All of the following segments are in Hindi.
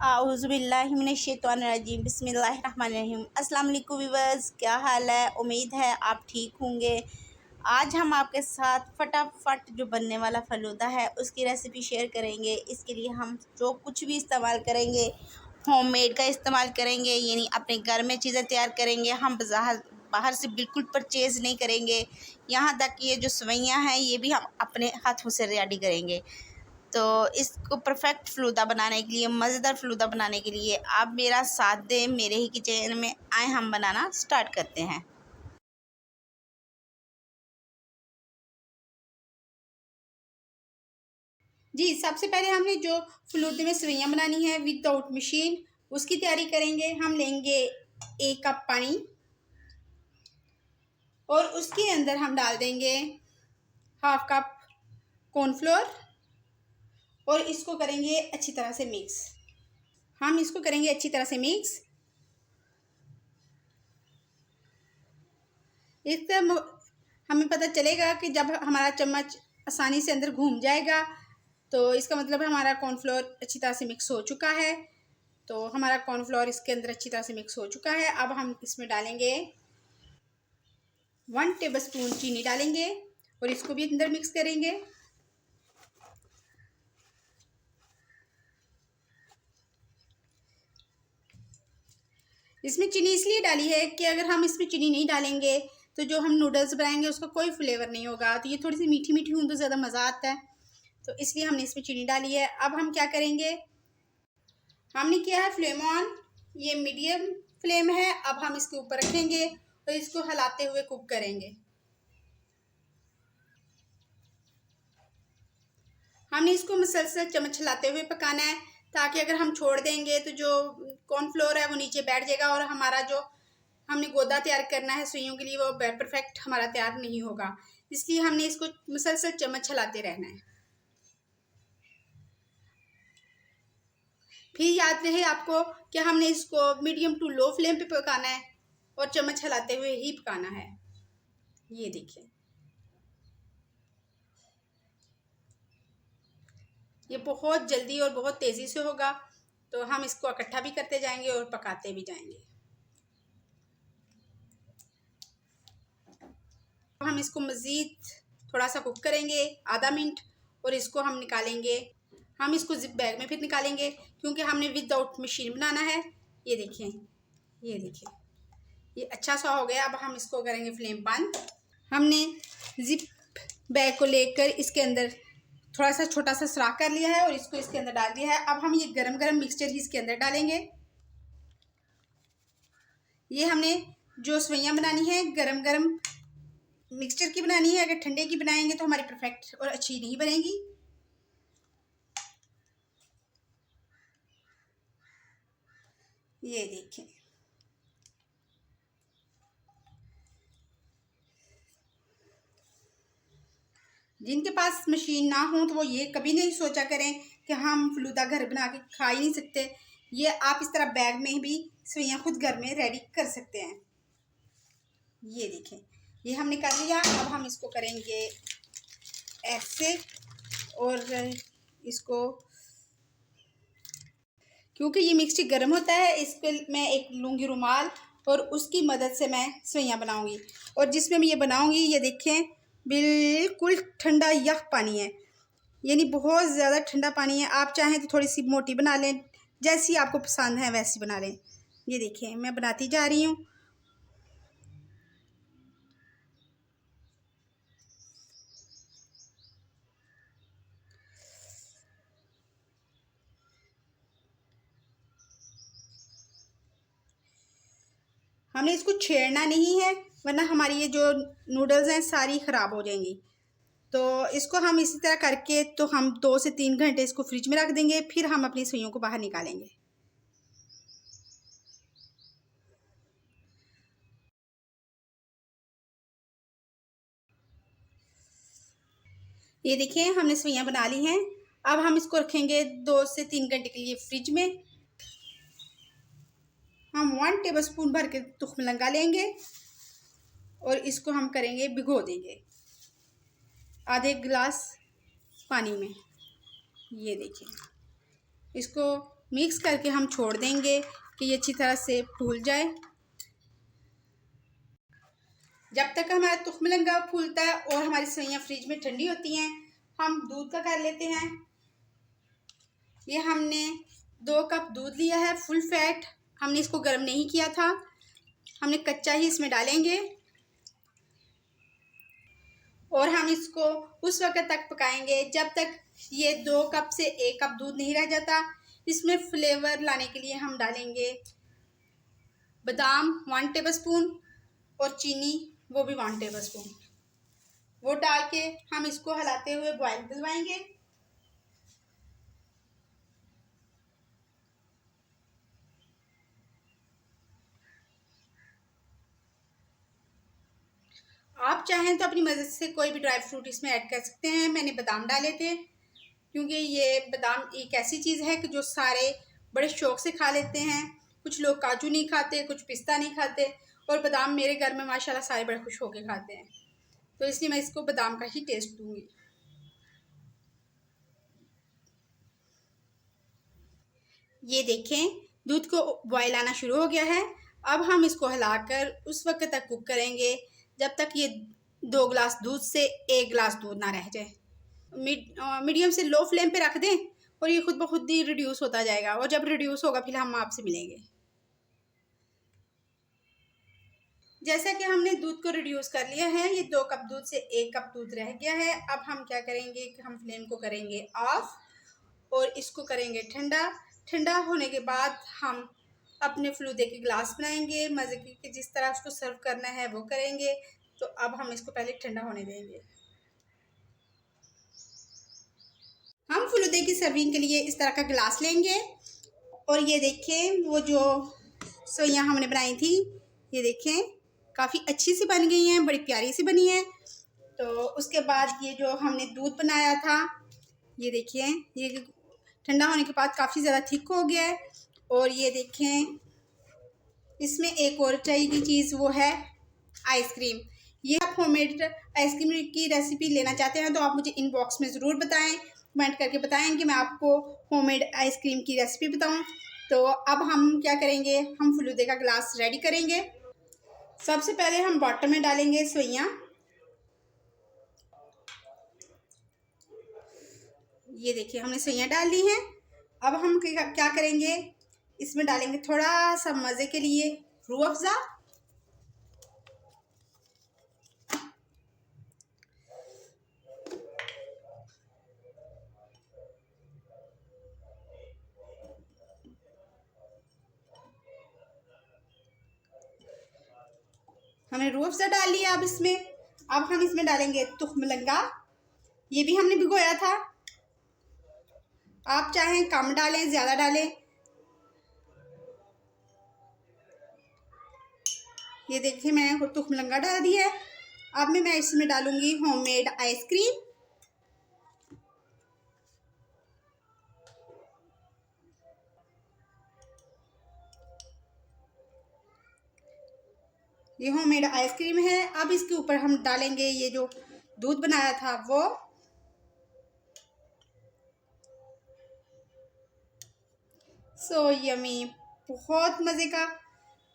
आऊज़ुबिल्लाहिमिनश्शैतानिर्रजीम बिस्मिल्लाहिर्रहमानिर्रहीम। अस्सलाम वालेकुम व्यूअर्स, क्या हाल है? उम्मीद है आप ठीक होंगे। आज हम आपके साथ फटाफट जो बनने वाला फ़लूदा है उसकी रेसिपी शेयर करेंगे। इसके लिए हम जो कुछ भी इस्तेमाल करेंगे होममेड का इस्तेमाल करेंगे, यानी अपने घर में चीज़ें तैयार करेंगे। हम बाहर से बिल्कुल परचेज़ नहीं करेंगे। यहाँ तक कि ये जो सेवइयाँ हैं ये भी हम अपने हाथों से रेडी करेंगे। तो इसको परफेक्ट फ़लूदा बनाने के लिए, मज़ेदार फ़लूदा बनाने के लिए आप मेरा साथ दें, मेरे ही किचन में आए, हम बनाना स्टार्ट करते हैं। जी, सबसे पहले हमने जो फ़लूदे में सेवइयाँ बनानी है विदाउट मशीन, उसकी तैयारी करेंगे। हम लेंगे 1 कप पानी और उसके अंदर हम डाल देंगे हाफ़ कप कॉर्नफ्लोर और इसको करेंगे अच्छी तरह से मिक्स। हम इसको करेंगे अच्छी तरह से मिक्स। इस तरह हमें पता चलेगा कि जब हमारा चम्मच आसानी से अंदर घूम जाएगा तो इसका मतलब है हमारा कॉर्नफ्लोर अच्छी तरह से मिक्स हो चुका है। तो हमारा कॉर्नफ्लोर इसके अंदर अच्छी तरह से मिक्स हो चुका है। अब हम इसमें डालेंगे 1 टेबलस्पून चीनी डालेंगे और इसको भी अंदर मिक्स करेंगे। इसमें चीनी इसलिए डाली है कि अगर हम इसमें चीनी नहीं डालेंगे तो जो हम नूडल्स बनाएंगे उसका कोई फ्लेवर नहीं होगा। तो ये थोड़ी सी मीठी मीठी हों तो ज़्यादा मज़ा आता है, तो इसलिए हमने इसमें चीनी डाली है। अब हम क्या करेंगे, हमने किया है फ्लेम ऑन, ये मीडियम फ्लेम है। अब हम इसके ऊपर रखेंगे और इसको हिलाते हुए कुक करेंगे। हमने इसको मुसलसल चम्मच हिलाते हुए पकाना है, ताकि अगर हम छोड़ देंगे तो जो कॉर्नफ्लोर है वो नीचे बैठ जाएगा और हमारा जो हमने गोदा तैयार करना है सुइयों के लिए वो परफेक्ट हमारा तैयार नहीं होगा। इसलिए हमने इसको मुसलसल चम्मच हिलाते रहना है। फिर याद रहे आपको कि हमने इसको मीडियम टू लो फ्लेम पे पकाना है और चम्मच हिलाते हुए ही पकाना है। ये देखिए, ये बहुत जल्दी और बहुत तेज़ी से होगा, तो हम इसको इकट्ठा भी करते जाएंगे और पकाते भी जाएंगे। हम इसको मज़ीद थोड़ा सा कुक करेंगे आधा मिनट और इसको हम निकालेंगे। हम इसको जिप बैग में फिर निकालेंगे क्योंकि हमने विदाउट मशीन बनाना है। ये देखिए, ये देखिए, ये अच्छा सा हो गया। अब हम इसको करेंगे फ्लेम बंद। हमने जिप बैग को लेकर इसके अंदर थोड़ा सा छोटा सा सुराख कर लिया है और इसको इसके अंदर डाल दिया है। अब हम ये गरम गरम मिक्सचर ही इसके अंदर डालेंगे। ये हमने जो सेवइयाँ बनानी है गरम गरम मिक्सचर की बनानी है। अगर ठंडे की बनाएंगे तो हमारी परफेक्ट और अच्छी नहीं बनेगी। ये देखें, जिनके पास मशीन ना हो तो वो ये कभी नहीं सोचा करें कि हम फ़लूदा घर बना के खा ही नहीं सकते। ये आप इस तरह बैग में भी सेवइयाँ खुद घर में रेडी कर सकते हैं। ये देखें, ये हमने कर लिया। अब हम इसको करेंगे ऐसे और इसको, क्योंकि ये मिक्सचर गर्म होता है, इस पर मैं एक लूँगी रुमाल और उसकी मदद से मैं सेवइयाँ बनाऊँगी। और जिसमें मैं ये बनाऊँगी ये देखें बिल्कुल ठंडा यख पानी है, यानी बहुत ज़्यादा ठंडा पानी है। आप चाहें तो थोड़ी सी मोटी बना लें, जैसी आपको पसंद है वैसी बना लें। ये देखिए मैं बनाती जा रही हूँ। हमने इसको छेड़ना नहीं है, वरना हमारी ये जो नूडल्स हैं सारी ख़राब हो जाएंगी। तो इसको हम इसी तरह करके तो हम 2 से 3 घंटे इसको फ्रिज में रख देंगे, फिर हम अपनी सुइयों को बाहर निकालेंगे। ये देखिए हमने सुइयाँ बना ली हैं। अब हम इसको रखेंगे 2 से 3 घंटे के लिए फ्रिज में। हम 1 टेबलस्पून भर के तुख्म लगा लेंगे और इसको हम करेंगे भिगो देंगे आधे गिलास पानी में। ये देखिए, इसको मिक्स करके हम छोड़ देंगे कि ये अच्छी तरह से फूल जाए। जब तक हमारा तुखमलंगा फूलता है और हमारी सेवइयाँ फ्रिज में ठंडी होती हैं, हम दूध का कर लेते हैं। ये हमने 2 कप दूध लिया है फुल फैट। हमने इसको गर्म नहीं किया था, हमने कच्चा ही इसमें डालेंगे और हम इसको उस वक्त तक पकाएंगे जब तक ये 2 कप से 1 कप दूध नहीं रह जाता। इसमें फ्लेवर लाने के लिए हम डालेंगे बादाम 1 टेबलस्पून और चीनी वो भी 1 टेबलस्पून। वो डाल के हम इसको हिलाते हुए बॉयल दिलवाएंगे। आप चाहें तो अपनी मर्ज़ी से कोई भी ड्राई फ्रूट इसमें ऐड कर सकते हैं। मैंने बादाम डाले थे क्योंकि ये बादाम एक ऐसी चीज़ है कि जो सारे बड़े शौक़ से खा लेते हैं। कुछ लोग काजू नहीं खाते, कुछ पिस्ता नहीं खाते, और बादाम मेरे घर में माशाल्लाह सारे बड़े खुश होकर खाते हैं, तो इसलिए मैं इसको बादाम का ही टेस्ट दूंगी। ये देखें दूध को बॉयल आना शुरू हो गया है। अब हम इसको हिलाकर उस वक्त तक कुक करेंगे जब तक ये 2 गिलास दूध से 1 गिलास दूध ना रह जाए। मीडियम से लो फ्लेम पे रख दें और ये खुद ब खुद ही रिड्यूस होता जाएगा, और जब रिड्यूस होगा फिर हम आपसे मिलेंगे। जैसा कि हमने दूध को रिड्यूस कर लिया है, ये 2 कप दूध से 1 कप दूध रह गया है। अब हम क्या करेंगे कि हम फ्लेम को करेंगे ऑफ और इसको करेंगे ठंडा। ठंडा होने के बाद हम अपने फलूदे के गिलास बनाएंगे, मज़े के जिस तरह उसको सर्व करना है वो करेंगे। तो अब हम इसको पहले ठंडा होने देंगे। हम फलूदे की सर्विंग के लिए इस तरह का गिलास लेंगे और ये देखें वो जो सेवइयाँ हमने बनाई थी, ये देखें काफ़ी अच्छी सी बन गई हैं, बड़ी प्यारी सी बनी है। तो उसके बाद ये जो हमने दूध बनाया था, ये देखिए ये ठंडा होने के बाद काफ़ी ज़्यादा थिक हो गया है। और ये देखें इसमें एक और चाहिए की चीज़, वो है आइसक्रीम। ये आप होममेड आइसक्रीम की रेसिपी लेना चाहते हैं तो आप मुझे इनबॉक्स में ज़रूर बताएं, कमेंट करके बताएं कि मैं आपको होममेड आइसक्रीम की रेसिपी बताऊं। तो अब हम क्या करेंगे, हम फलूदे का गिलास रेडी करेंगे। सबसे पहले हम बॉटम में डालेंगे सेवइयाँ। ये देखिए हमने सेवइयाँ डाल दी हैं। अब हम क्या करेंगे, इसमें डालेंगे थोड़ा सा मज़े के लिए रूह अफ़ज़ा। हमने रूह अफ़ज़ा डाल लिया। अब हम इसमें डालेंगे तुखमलंगा, ये भी हमने भिगोया था। आप चाहें कम डालें ज़्यादा डालें। ये देखिए मैंने तुखमलंगा डाल दिया है। अब मैं इसमें डालूंगी होममेड आइसक्रीम। ये होममेड आइसक्रीम है। अब इसके ऊपर हम डालेंगे ये जो दूध बनाया था वो। सो यमी, बहुत मज़े का।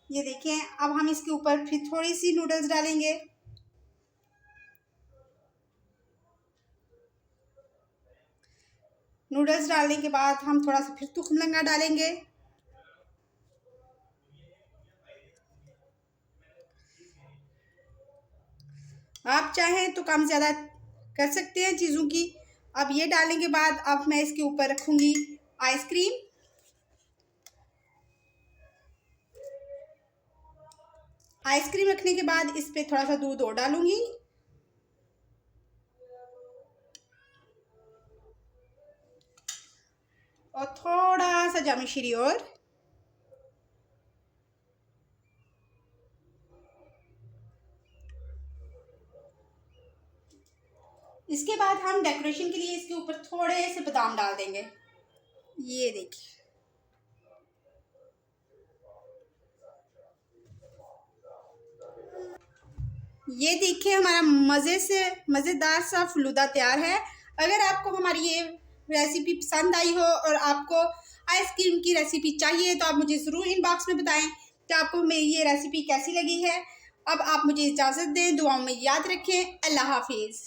ये देखें अब हम इसके ऊपर फिर थोड़ी सी नूडल्स डालेंगे। नूडल्स डालने के बाद हम थोड़ा सा फिर तुखमलंगा डालेंगे। आप चाहें तो कम ज़्यादा कर सकते हैं चीज़ों की। अब ये डालने के बाद अब मैं इसके ऊपर रखूँगी आइसक्रीम। आइसक्रीम रखने के बाद इस पे थोड़ा सा दूध और डालूंगी। और थोड़ा सा जाम शीरी और। इसके बाद हम डेकोरेशन के लिए इसके ऊपर थोड़े से बादाम डाल देंगे। ये देखिए ये देखिए हमारा मज़ेदार सा फलूदा तैयार है। अगर आपको हमारी ये रेसिपी पसंद आई हो और आपको आइसक्रीम की रेसिपी चाहिए तो आप मुझे ज़रूर इनबॉक्स में बताएं कि आपको मेरी ये रेसिपी कैसी लगी है। अब आप मुझे इजाज़त दें, दुआओं में याद रखें। अल्लाह हाफिज़।